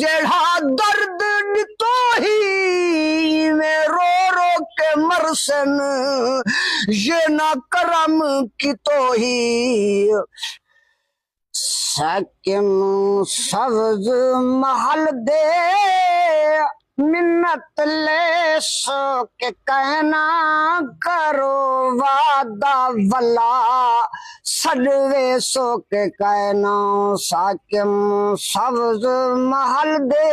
जेड़ा दर्द तो ही में रो रो के मरसन ये ना करम की तो ही साकिम सब्ज महल दे मिन्नत ले सो के कहना करो वादा वला सदवे सो के कहना साकिम सब्ज महल दे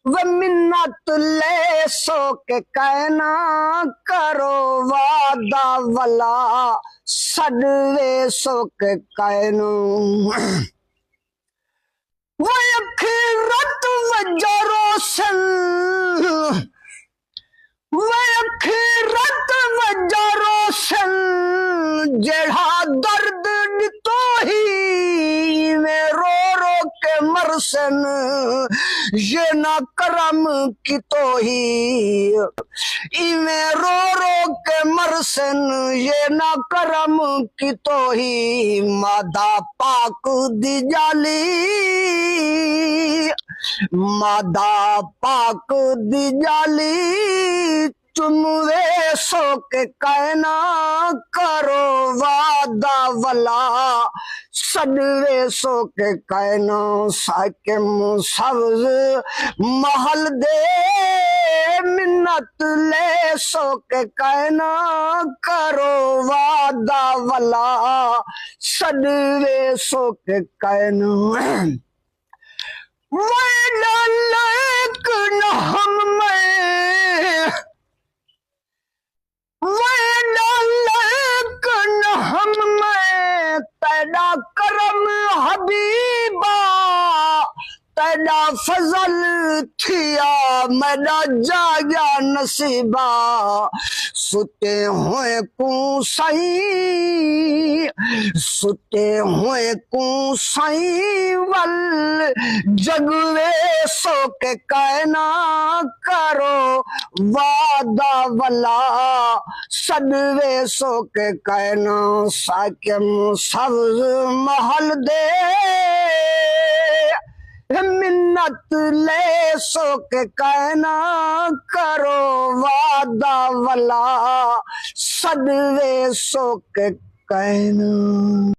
व मिन्नत ले सो के कहना करो वादा वला सदवे सो के कहना वो अखिरत वजरोसन वो अखिरत वजरोसन जेड़ा दर्द तो ही में रो रो के मरसन ये ना करम की तो ही इमें रो रो के मरसन ये ना करम की तो ही मादा पाक दी जाली मादा पाक दी जाली चुनवे सो के कहना करो वादा वला सदवे सो के कहना साकिम सब्ज महल दे मिन्नत ले सो के कहना करो वादा वला सदवे सो के कहना हम में हम में तेरा करम हबीबा तेरा फजल थिया मेरा जाया नसीबा सुते हुए को सही सुते हुए को सही वल जगवे सो के कहना करो वादा वला सदवे सो के कहना साकिम सब्ज महल दे मिन्नत ले सो के कहना करो वादा वला सदवे सो के कहना।